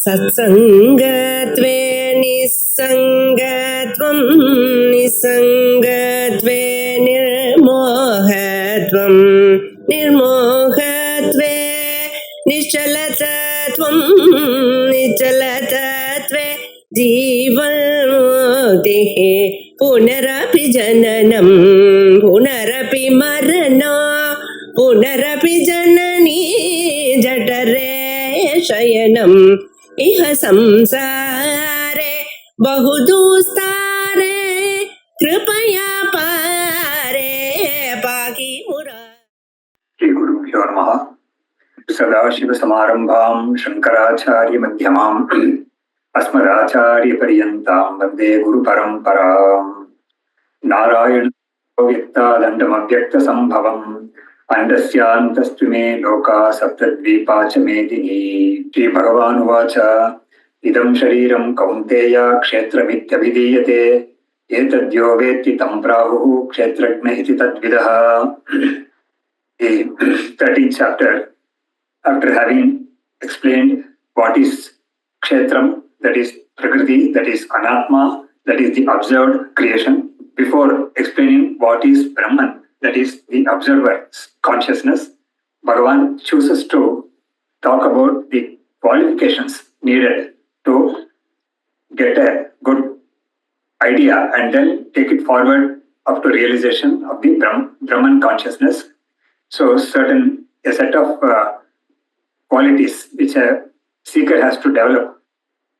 सत्सङ्गत्वे निस्सङ्गत्वं निस्सङ्गत्वे निर्मोहत्वं निर्मोहत्वे निश्चलतत्वं निश्चलतत्वे जीवन्मुक्तिः पुनरपि जननं पुनरपि मरणं पुनरपि जननी जठरे शयनम् इह संसारे बहुदुस्तारे कृपया पारे पाहि मुरारे। श्री गुरुभ्यो नमः। सदाशिवसमारम्भां शंकराचार्य मध्यमाम् अस्मदाचार्य पर्यन्तां वन्दे गुरुपरम्पराम्। नारायण व्यक्तादण्डमव्यक्तसम्भवम् अण्डस्यान्तस्तु मे लोका सप्तद्वीपा च मेदिनी। श्रीभगवानुवाच इदं शरीरं कौन्तेय क्षेत्रमित्यभिधीयते एतद्यो वेत्ति तं प्राहुः क्षेत्रज्ञ इति तद्विदः। The 13th chapter, after having explained what is kshetram, that is prakriti, that is anatma, that is the observed creation, before explaining what is Brahman, that is the observer's consciousness, Bhagavan chooses to talk about the qualifications needed to get a good idea and then take it forward up to realization of the Brahman consciousness. So a set of qualities which a seeker has to develop,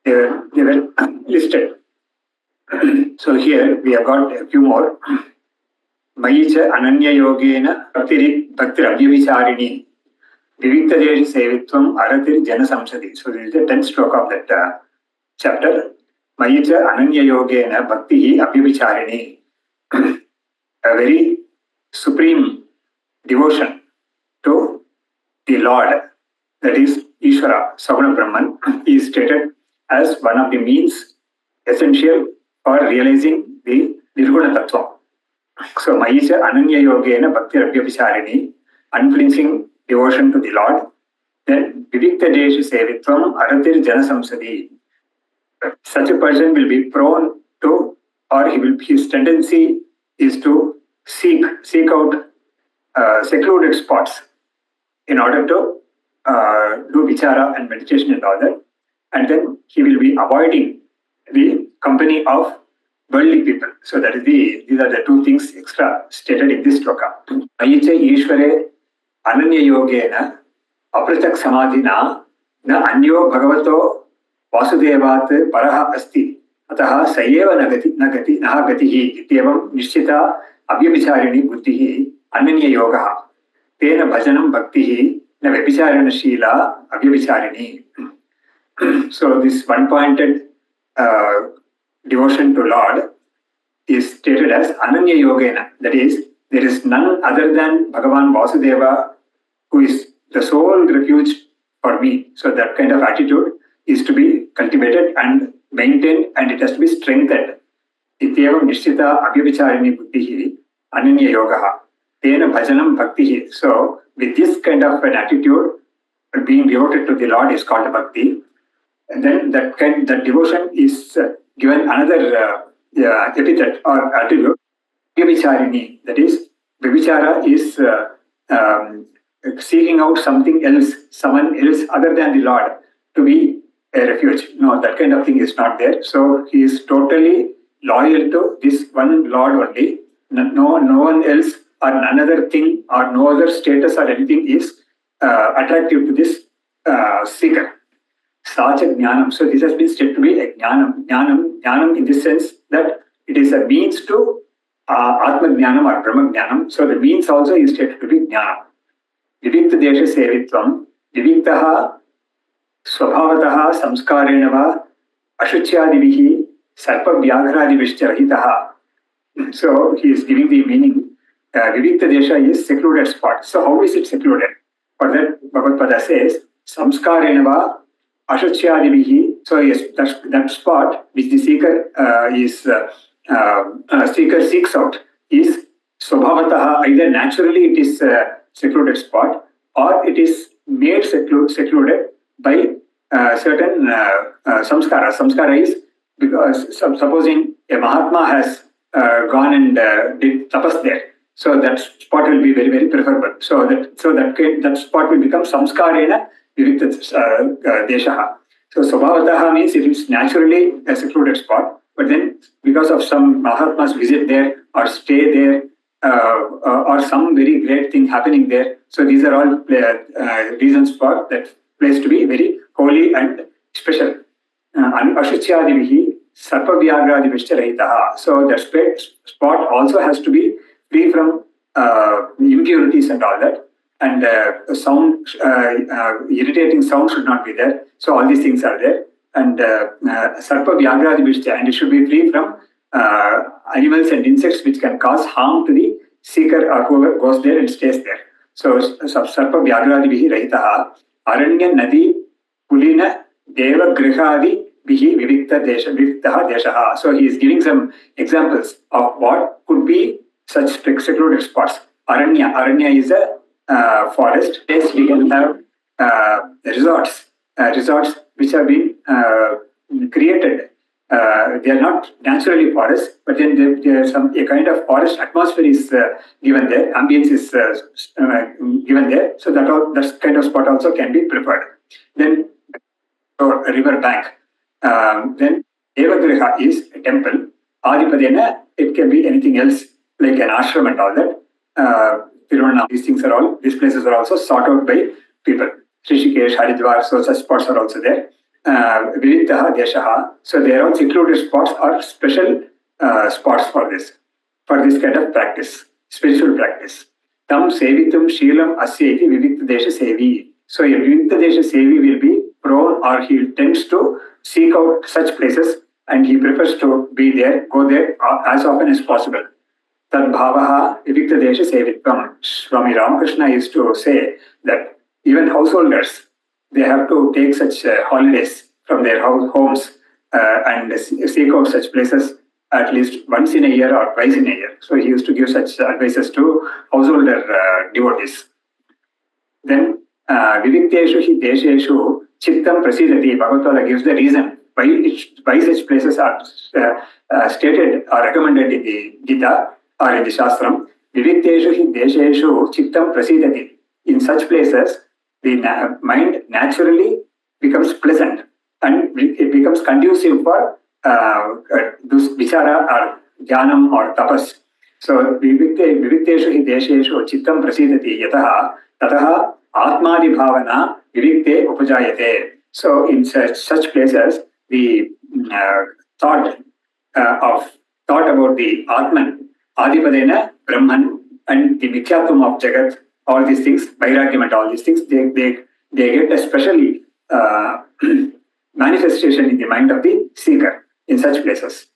they were listed. So here we have got a few more. Mayicha ananya yogena bhaktir abhyavicharini vivikta deshi sevitvam aratir jana samsadi. So this is the 10th stroke of that chapter. Mayicha ananya yogena bhakti abhyavicharini. A very supreme devotion to the Lord, that is Ishvara, Saguna Brahman, is stated as one of the means essential for realizing the Nirguna Tattva. So, Mayicha Ananya Yogena Bhakti Rabhyavicharini, unflinching devotion to the Lord. Then, Vivikta Deshi Sevitvam Aratir Jana Samsadi. Such a person will be prone to, or his tendency is to seek out secluded spots in order to do vichara and meditation and all that, and then he will be avoiding the company of worldly people. So that is these are the two things extra stated in this sloka. Ayiche Ishvare Ananya Yogena Apratak Samadhina Na Anyo Bhagavato Vasudevat Paraha Asti Ataha Sayeva Nagati Naha Gatihi Ityevam Nishchita Abhyavicharini Buddhihi Ananya Yogaha Tena Bhajanam Bhaktihi Na Vibhicharana Shila Abhyavicharini. So this one-pointed devotion to Lord is stated as Ananya Yogena. That is, there is none other than Bhagavan Vasudeva who is the sole refuge for me. So that kind of attitude is to be cultivated and maintained, and it has to be strengthened. Ityevam Nishchita Abhyavicharini Buddhihi Ananya Yogaha Tena Bhajanam Bhaktihi. So with this kind of an attitude, being devoted to the Lord is called bhakti. And then that devotion is given another epithet or attribute, Vibhicharini. That is, Vibhichara is seeking out something else, someone else other than the Lord to be a refuge. No, that kind of thing is not there. So he is totally loyal to this one Lord only. No one else or another thing or no other status or anything is attractive to this seeker. Sacha Jnanam. So this has been stated to be a Jnanam in this sense that it is a means to Atma Jnanam or Brahma Jnanam. So the means also is stated to be Jnanam. Vivikta Desha Sevitvam, Viviktaha Swabhavataha Samskarenava Ashuchyadivihi Sarpa Vyaghradivishcharahitaha. So he is giving the meaning. Vivikta Desha is secluded spot. So how is it secluded? For that, Bhagavad Pada says, Samskarenava Ashuchyadivihi. So yes, that spot which the seeker seeks out is Swabhavataha. Either naturally it is a secluded spot, or it is made secluded by certain samskara. Samskara is because supposing a Mahatma has gone and did tapas there, so that spot will be very, very preferable. So that spot will become samskarena vivikta deshaha. So Swabhavataha means it is naturally a secluded spot, but then because of some Mahatmas visit there or stay there, or some very great thing happening there. So these are all reasons for that place to be very holy and special. Ashuchyadivihi sarpavyagradivischa rahitaha. So that spot also has to be free from impurities and all that. And sound, irritating sound should not be there. So all these things are there. And sarpa vyagradivischa, and it should be free from animals and insects which can cause harm to the seeker or whoever goes there and stays there. So sarpa vyagradivihi rahitaha aranya nadi pulina deva grihadi bihi viviktaha deshaha. So he is giving some examples of what could be such secluded spots. Aranya is a forest. Yes, we can have resorts which have been created. They are not naturally forests, but then there is a kind of forest atmosphere is given there. Ambience is given there, so that kind of spot also can be preferred. Then a river bank. Then Devagriha is a temple. Adipadena, it can be anything else like an ashram and all that. These places are also sought out by people. Rishikesh, Haridwar, so such spots are also there. Viviktaha deshaha. So they are all secluded spots or special spots for this kind of practice, spiritual practice. Tam sevitum shilam asyeti vivikta desha sevi. So a vivikta desha sevi will be prone, or he tends to seek out such places and he prefers to be there, go there as often as possible. Tad bhavaha vivikta desha sevitvam. Swami Ramakrishna used to say that even householders, they have to take such holidays from their homes and seek out such places at least once in a year or twice in a year. So he used to give such advices to householder devotees. Then vivikteshu hi desheshu chittam prasidati. Bhagavad gives the reason why such places are stated or recommended in the Gita or in the Shastram. Vivikteshu hi desheshu chittam prasidati. In such places, the mind naturally becomes pleasant and it becomes conducive for vichara or dhyanam or tapas. So vivikteshu hi desheshu chittam prasidati yataha tataha atmadi bhavana vivikte upajayate. So in such places, the thought about the Atman, Adipadena, Brahman, and the Mithyatvam of Jagat, all these things, Vairagyam and all these things, they get a special manifestation in the mind of the seeker in such places.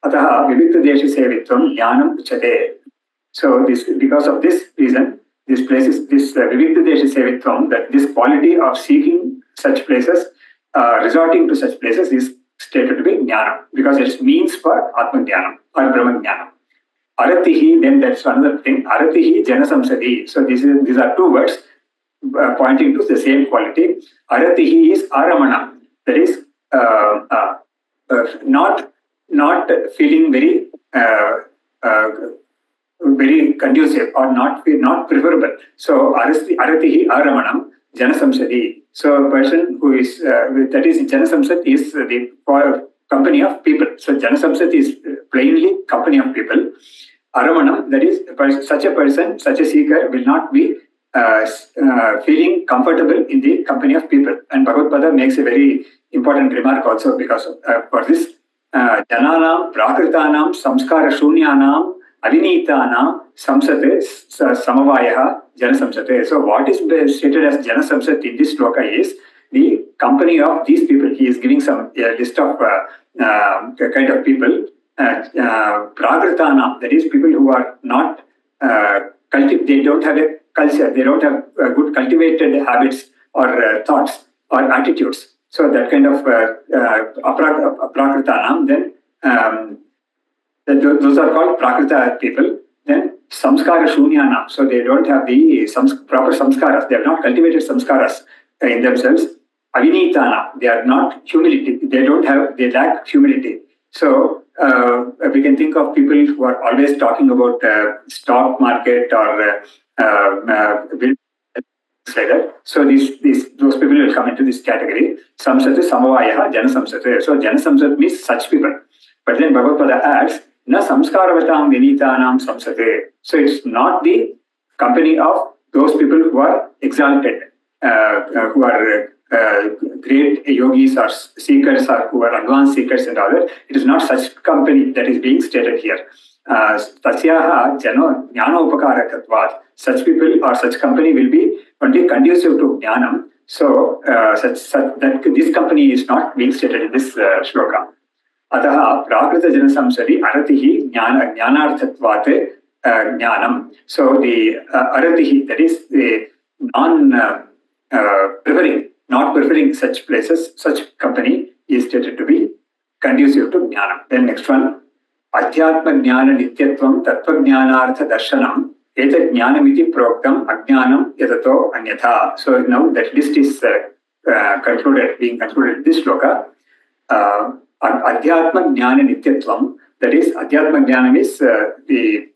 Ataha vivikta desha sevitvam jnanam uchate. So because of this reason, this places, this vivikta desha sevitvam, that this quality of seeking such places, resorting to such places is stated to be jnanam, because it means for atma jnanam or brahma jnanam. Aratihi, then that's another thing. Aratihi janasamsadi. So these are two words pointing to the same quality. Aratihi is aramana. That is not feeling very very conducive or not preferable. So aratihi aramanam janasamsadi. So a person who is that is janasamsad is the company of people. So janasamsad is plainly company of people. Aramanam, that is such a person, such a seeker will not be feeling comfortable in the company of people. And Bhagavad makes a very important remark also because for this jananam prakritanam samskara shunyanam avinitana samsate samavayaha janasamsate. So what is stated as janasamsat in this sloka is the company of these people. He is giving some list of kind of people. Prakritanam, that is people who are not they don't have a culture, they don't have good cultivated habits or thoughts or attitudes. So that kind of prakritanam, then those are called prakrita people. Then samskara shunyanam, so they don't have the proper samskaras, they have not cultivated samskaras in themselves. avinitana. They are not humility. They lack humility. So we can think of people who are always talking about stock market or like that. So those people will come into this category. Samsate samavaya jana samsate. So jana samsat means such people. But then Bhagavad Gita adds, na samskaravatam vinitanam samsate. So it's not the company of those people who are exalted, who are great yogis or seekers or who are advanced seekers and all that. It is not such company that is being stated here. Tasyaha jano jnanopakarakattvat. Such people or such company will be only conducive to jnanam. So that this company is not being stated in this shloka. Atah prakrita jana samsari aratihi jnanarthatvat jnanam. So the aratihi, that is the not preferring such places, such company is stated to be conducive to jnanam. Then next one, adhyatma jnana nityatvam tattva jnanartha darshanam etat jnanamiti proktam ajnanam yatato anyatha. So now that list is being concluded in this shloka. Adhyatma jnana nityatvam, that is, adhyatma jnana is the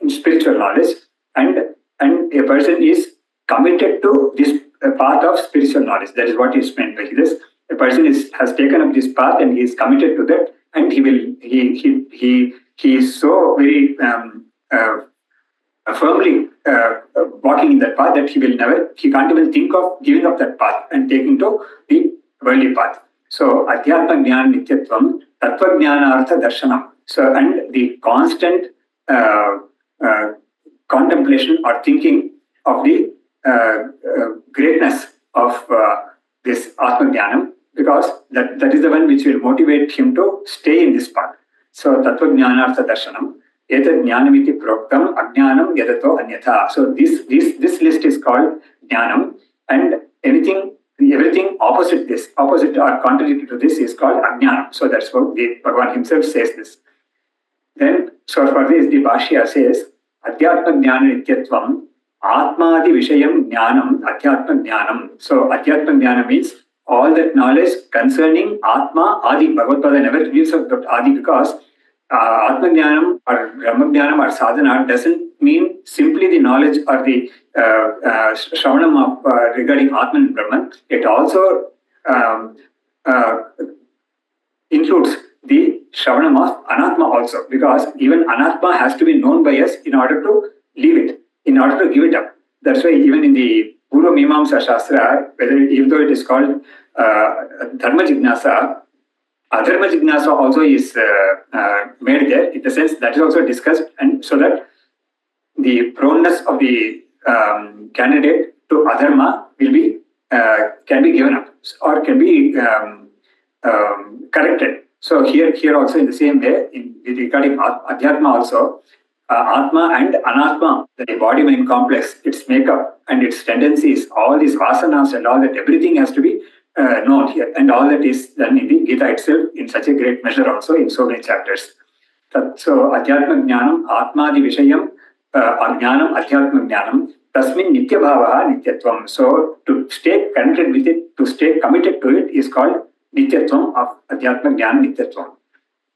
spiritual knowledge, and a person is committed to this path of spiritual knowledge. That is what is meant by this. A person has taken up this path and he is committed to that, and he is so very firmly walking in that path that he can't even think of giving up that path and taking to the worldly path. So adhyatma jnana nityatvam tattva jnanartha darshanam. So, and the constant contemplation or thinking of the greatness of this Atma Jnanam, because that is the one which will motivate him to stay in this path. So Tattva Jnanartha Darshanam, Etat Jnanamiti Proktam, Ajnanam Yadato Anyatha. So this list is called Jnanam, and everything opposite or contradictory to this is called Ajnanam. So that's what Bhagavan himself says this. Then, so for this, the Bhashya says, Adhyatma Jnana Nityatvam, Atmadi Vishayam Jnanam, Adhyatma Jnanam. So Adhyatma Jnana means all that knowledge concerning Atma, Adi. Bhagavad Gita never gives up that Adi, because Atma Jnanam or Brahma Jnanam or sadhana doesn't mean simply the knowledge or the shravanam of regarding Atman and Brahman. It also includes the shravanam of Anatma also, because even Anatma has to be known by us in order to leave it, in order to give it up. That's why even in the Purva Mimamsa Shastra, even though it is called Dharma Jignasa, Adharma Jignasa also is made there, in the sense that is also discussed, and so that the proneness of the candidate to Adharma will be can be given up or can be corrected. So here also in the same way, regarding Adhyatma also, Atma and Anatma, the body-mind complex, its makeup and its tendencies, all these vasanas and all that, everything has to be known here. And all that is done in the Gita itself in such a great measure also in so many chapters. So Adhyatma Jnanam, Atmadi Vishayam, Jnanam, Adhyatma Jnanam, Tasmin Nitya Bhavaha Nityatvam. So to stay connected with it, to stay committed to it is called Nityatvam of Adhyatma Jnana Nityatvam.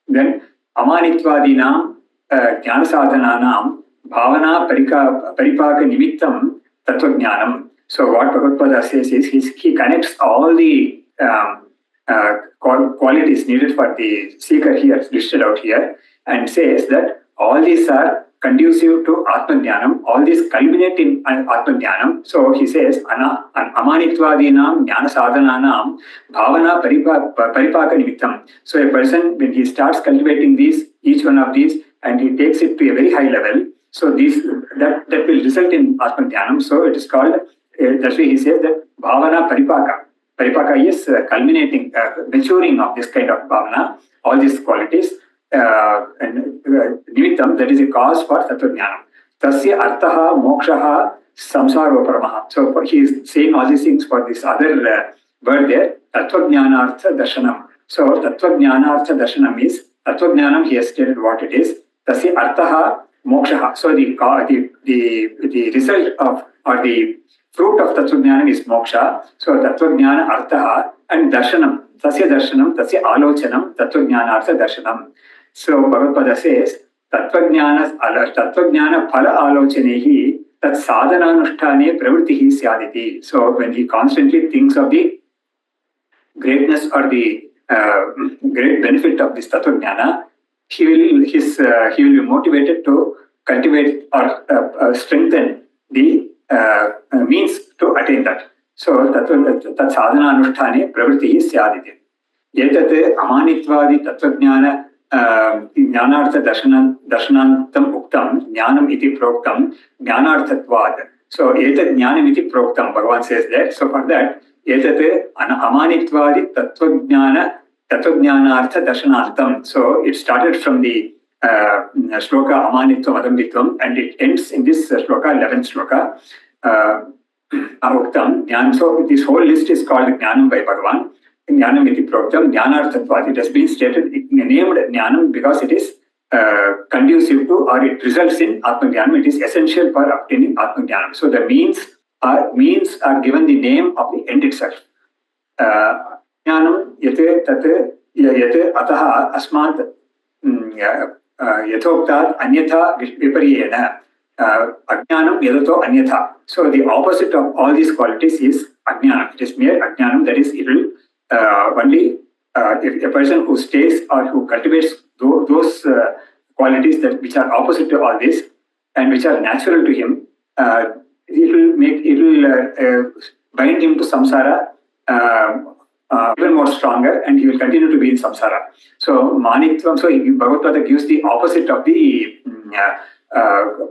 Then Amanitvadinam Jnana Sadhananam Bhavana Paripaka Nimittam Tattva Jnanam. So what Bhagavad Gita says is he connects all the qualities needed for the seeker here, listed out here, and says that all these are conducive to Atma-Jnanam, all these culminate in Atma-Jnanam. So he says, Amanitvadinam Jnana Sadhananam Bhavana Paripaka Nimittam. So a person, when he starts cultivating each one of these, and he takes it to a very high level, so that will result in Atma-Jnanam. So it is called, that's why he says that Bhavana Paripaka. Paripaka is culminating, maturing of this kind of bhavana, all these qualities, and nimittam, that is a cause for tattva jnanam. Tasya arthaha mokshaha samsaroparamaha. So he is saying all these things for this other word there, tattva jnanartha darshanam. So tattva jnanartha darshanam is, tattva jnanam, he has stated what it is. Tasya arthaha mokshaha. So the result of or the fruit of Tattvajnana is moksha. So Tattvajnana artha and darshanam. Tasya darshanam, tasya alochanam, Tattvajnana artha darshanam. So Bhagavad says, Tattvajnana phala alochanehi tat sadhananusthane pravrittihi syaditi. So when he constantly thinks of the greatness or the great benefit of this Tattvajnana, he will be motivated to cultivate or strengthen the means to attain that. So tat sadhana anusthane pravrittihi syaditi. Etat amanittvadi tattvajnana jnanartha darshanantam uktam jnanam iti proktam jnanarthatvad. So etat jnanam iti proktam, Bhagavan says that. So for that, etat amanittvadi tattvajnanartha darshanantam. So it started from the shloka amanitvam adambitvam and it ends in this shloka, 11th shloka. Uktam, so this whole list is called Jnanam by Bhagavan. Jnanam iti proktam, jnanarthatvat. It has been stated, named Jnanam because it is conducive to or it results in Atmajnanam. It is essential for obtaining Atmajnanam. So the means are given the name of the end itself. Jnanam yate tate yate ataha asmat yathoktat anyatha vipariyena ajnanam yadato anyatha. So the opposite of all these qualities is ajnanam. It is mere ajnanam, that is, it will only if a person who stays or who cultivates those qualities that which are opposite to all this and which are natural to him, it will bind him to samsara even more stronger, and he will continue to be in samsara. So manitvam, so Bhagavad gives the opposite of the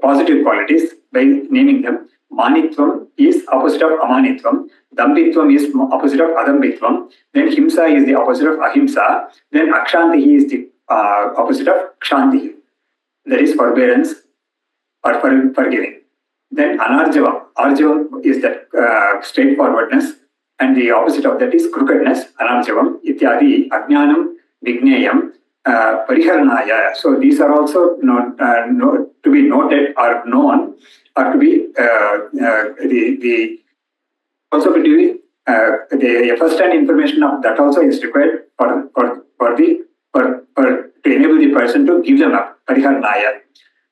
positive qualities by naming them. Manitvam is opposite of amanitvam. Dambitvam is opposite of adambitvam. Then himsa is the opposite of ahimsa. Then akshantihi is the opposite of kshantihi. That is forbearance or forgiving. Then anarjavam. Arjavam is that straightforwardness, and the opposite of that is crookedness. Anarjavam. Ityadi ajnanam vigneyam pariharanaya. So these are also to be noted or known, or to be also to be the first-hand information of that also is required to enable the person to give them up. Pariharanaya.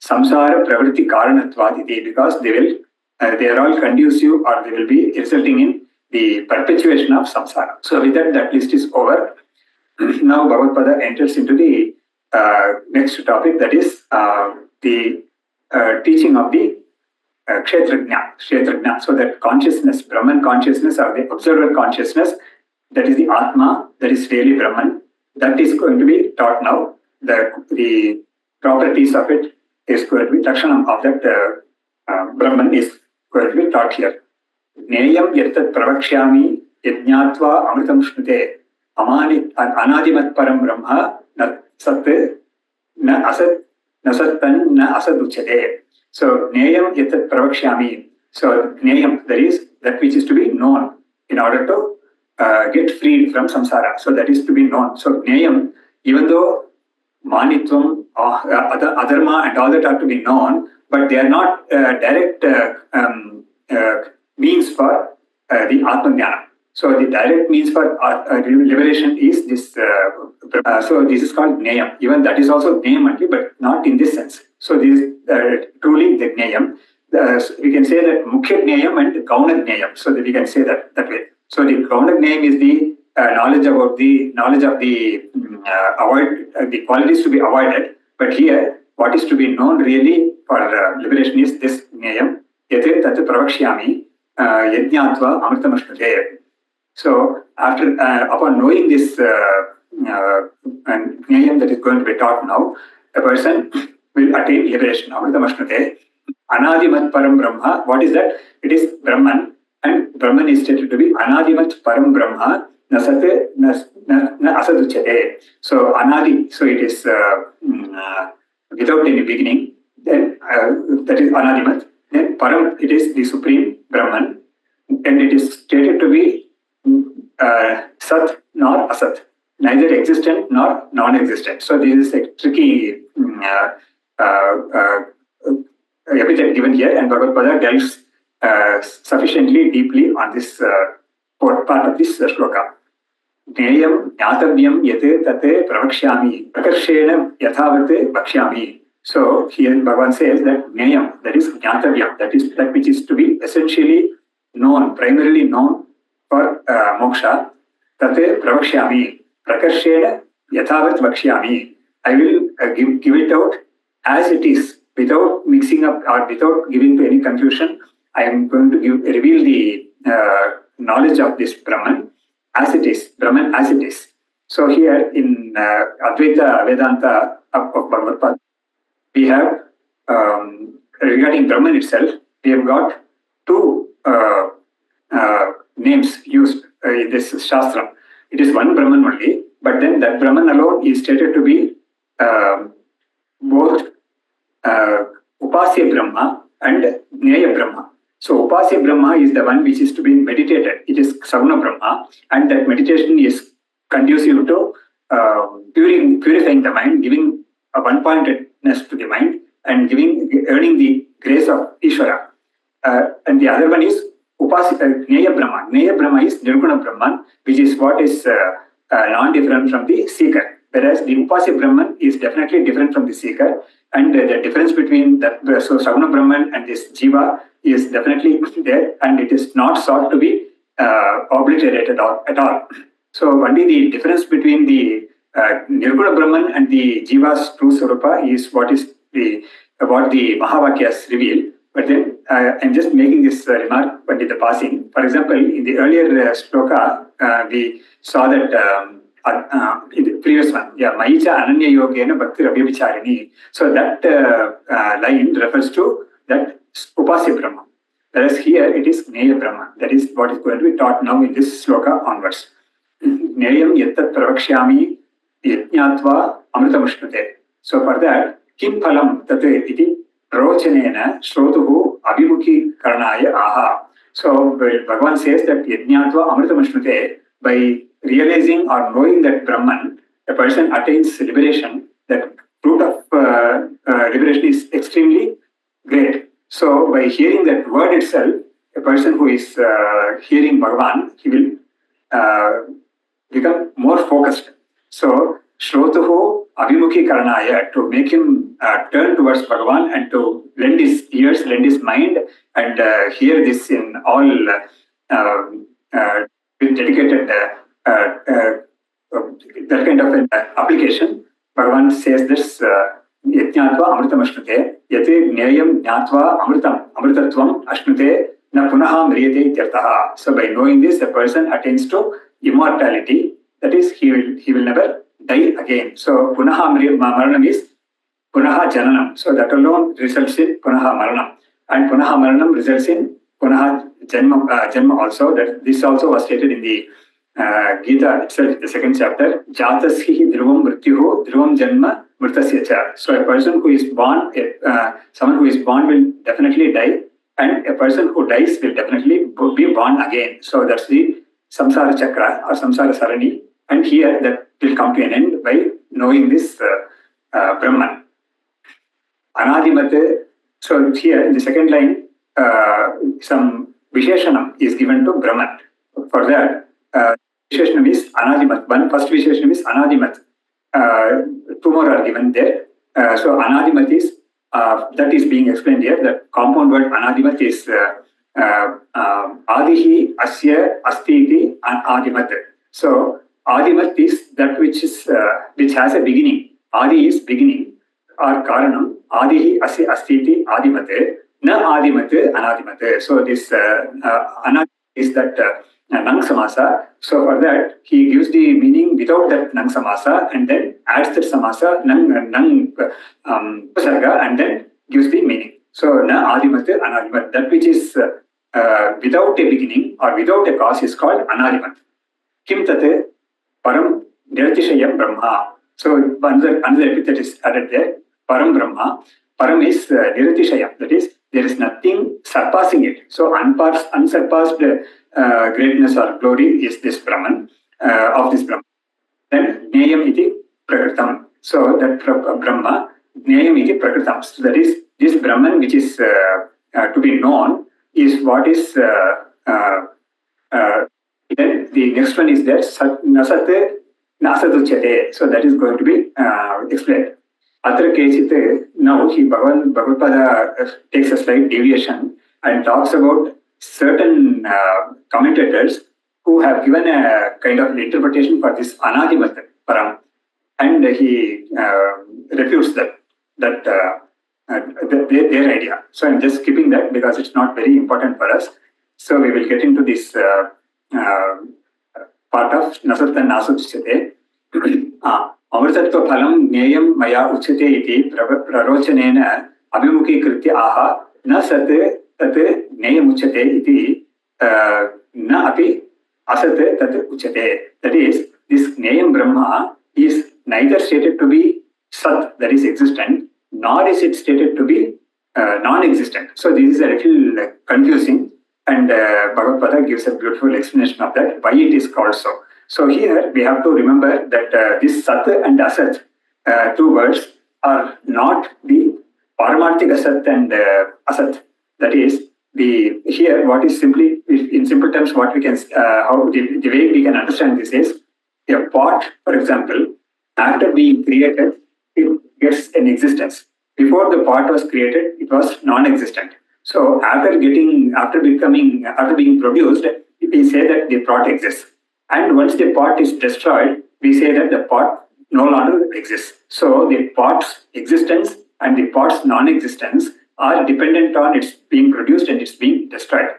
Samsara pravritti karanatvad, because they are all conducive or they will be resulting in the perpetuation of samsara. So with that list is over. Now Bhagavad enters into the next topic, that is the teaching of the kshetrajna. So that consciousness, Brahman consciousness or the observer consciousness, that is the Atma, that is really Brahman, that is going to be taught now. The properties of it is going to be, Lakshanam of that Brahman is going to be taught here. Neyam yattat pravakshyami yajnatva amritam shnute anadimat param brahma na sat na asat na sattan na asad uchyate. So neyam yattat pravakshyami. So neyam, that is that which is to be known in order to get freed from samsara. So that is to be known. So neyam, even though manitvam, adharma and all that are to be known, but they are not direct means for the Atmajnana. So the direct means for liberation is this. So this is called Gneyam. Even that is also Gneyam only, but not in this sense. So this is truly the Gneyam. We can say that Mukhya Gneyam and Gauna Gneyam. So that we can say that way. So the Gauna Gneyam is the knowledge of the the qualities to be avoided. But here, what is to be known really for liberation is this Gneyam. Yate tat pravakshyami yajnatva amritamashmate. So after upon knowing this Gneyam that is going to be taught now, a person will attain liberation. Amritamashmate. Anadimat param brahma. What is that? It is Brahman, and Brahman is stated to be Anadimat param brahma nasate na asaduchate. So anadi, so it is without any beginning. Then that is Anadimat. Then param, it is the supreme Brahman, and it is stated to be sat nor asat, neither existent nor non-existent. So this is a tricky epithet given here, and Bhagavad delves sufficiently deeply on this part of this shloka. Jneyam jnatavyam yate tate pravakshyami prakarshena yathavat vakshyami. So here Bhagavan says that Jneyam, that is jnatavyam, that is that which is to be essentially known, primarily known for moksha. Tate pravakshyami prakarshena yathavat vakshyami. I will give it out as it is, without mixing up or without giving to any confusion. I am going to reveal the knowledge of this Brahman as it is, Brahman as it is. So here in Advaita Vedanta of Bhagavad Gita, we have regarding Brahman itself, we have got two names used in this Shastra. It is one Brahman only, but then that Brahman alone is stated to be both Upasya Brahma and Jnaya Brahma. So Upasya Brahma is the one which is to be meditated. It is Saguna Brahma, and that meditation is conducive to purifying the mind, giving a one-pointedness to the mind, and earning the grace of Ishvara. And the other one is Jnaya Brahma. Jnaya Brahma is Nirguna Brahman, which is what is non-different from the seeker. Whereas the Upasya Brahman is definitely different from the seeker, and the difference between that, so Saguna Brahman and this Jiva is definitely there, and it is not sought to be obliterated at all. So only the difference between the Nirguna Brahman and the Jiva's true Swarupa is what the Mahavakyas reveal. But then I'm just making this remark, but in the passing. For example, in the earlier shloka, we saw that in the previous one, Maicha Ananya Yogena Bhakti Abhyavicharini. So that line refers to that Upasya Brahma. Whereas here it is Jnaya Brahma. That is what is going to be taught now in this shloka onwards. Jneyam yattat pravakshyami yajñātva amritamushnute. So for that, kim phalam tat iti prarochanena shrotuhu abhimukhi karanaya aha. So Bhagavan says that yajñātva amritamushnute, by realizing or knowing that Brahman, a person attains liberation. That fruit of liberation is extremely great. So by hearing that word itself, a person who is hearing Bhagavan, he will become more focused. So Shrotuhu Abhimukhi Karanaya, to make him turn towards Bhagavan and to lend his ears, lend his mind, and hear this in all dedicated that kind of an application. Bhagavan says this Yajñātva Amritam Ashnute, Yate Jneyam Jnātva Amritatvam Ashnute Na Punaha Mriyate Ityartaha. So by knowing this, a person attains to immortality. That is, he will never die again. So Punaha Maranam is Punaha Jananam. So that alone results in Punaha Maranam. And Punaha Maranam results in Punaha Janma also. That this also was stated in the Gita itself, the second chapter. Jatashihi dhruvam mrityuho dhruvam janma mritasya cha. So a person who is born, someone who is born will definitely die, and a person who dies will definitely be born again. So that's the samsara chakra or samsara sarani. And here that will come to an end by knowing this Brahman. Anadimat. So here in the second line, some Visheshanam is given to Brahman. For that, Visheshanam is Anadimat. One first Visheshanam is Anadimat. Two more are given there. So Anadimat is, that is being explained here. The compound word Anadimat is Adihi Asya Astiti Anadimat. So Adimat is that which has a beginning. Adi is beginning or Karanam. Adihi Asya Astiti Adimate. Na Adimate Anadimate. So this Anad is that Nang Samasa. So for that, he gives the meaning without that Nang Samasa and then adds that Samasa, Nang Pasarga, and then gives the meaning. So Na Adimate Anadimat. That which is without a beginning or without a cause is called Anadimat. Kim Tate Param Niratishayam Brahma. So another epithet is added there. Param Brahma. Param is Niratishayam. That is, there is nothing surpassing it. So unsurpassed greatness or glory is this Brahman, of this Brahman. Then Jneyam iti Prakritam. So that Brahma, Jneyam iti Prakritam. So that is this Brahman which is to be known. is what is then the next one is there, nasat nasaduchyate. So that is going to be explained. Atra kechit, now Bhagavad Pada takes a slight deviation and talks about certain commentators who have given a kind of interpretation for this anadi method, param, and he refutes their idea. So I'm just skipping that because it's not very important for us. So we will get into this part of nasat and nasuchyate. अमृतत्व फलं ज्ञेयं मया उच्यते इति प्ररोचनेन अभिमुखीकृत्य आह न सत् तत् ज्ञेयमुच्यते इति न अपि असत् तत् उच्यते. That is, this ज्ञेयं Brahma is neither stated to be sat, that is existent, nor is it stated to be non-existent. So this is a little confusing, and Bhagavad Pada gives a beautiful explanation of that, why it is called so. So here we have to remember that this sat and asat, two words, are not the paramarthik asat and asat. That is, here what is simply, in simple terms, what we can, how the way we can understand this is, a pot, for example, after being created, it gets an existence. Before the pot was created, it was non-existent. So after being produced, we say that the pot exists. And once the pot is destroyed, we say that the pot no longer exists. So the pot's existence and the pot's non-existence are dependent on its being produced and its being destroyed.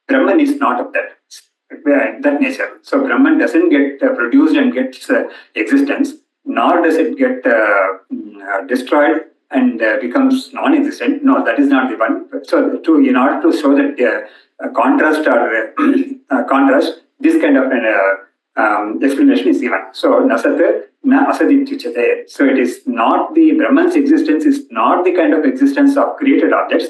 Brahman is not of that nature. So Brahman doesn't get produced and gets existence, nor does it get destroyed and becomes non-existent. No, that is not the one. So in order to show that contrast, this kind of an explanation is given. So nasat na asadityuchate. So it is not the Brahman's existence is not the kind of existence of created objects,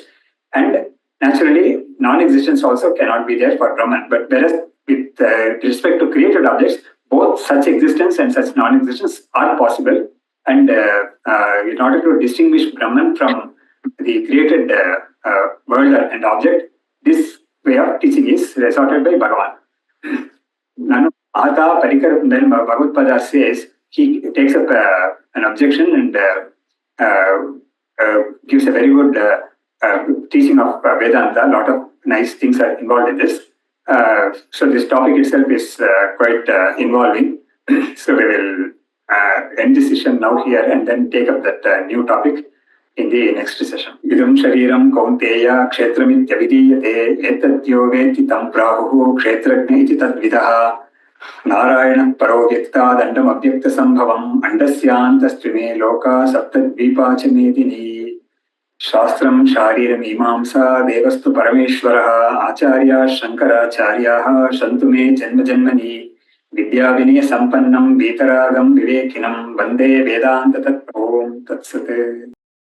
and naturally non-existence also cannot be there for Brahman. But whereas with respect to created objects, both such existence and such non-existence are possible. And in order to distinguish Brahman from the created world and object, this way of teaching is resorted by Bhagavan. Nanu Ata Parikar, then Bhagavad Pada says, he takes up an objection and gives a very good teaching of Vedanta. A lot of nice things are involved in this. So this topic itself is quite involving. So we will end this session now here and then take up that new topic in the next session. Idam shariram kaunteya kshetramityabhidiyate etatyo veti tam prahuhu kshetrajna iti tadvidaha narayana paro vyakta dandam abhyakta sambhavam andasyantastvime loka saptadvipacha medini Shastram Shariram Imamsa Devastu Parameshwaraha Acharya Shankaracharyaha Shantume Janma Janmani Vidya Vinaya Sampannam Vitaragam Vivekinam Vande Vedanta Tat Om Tat Sate.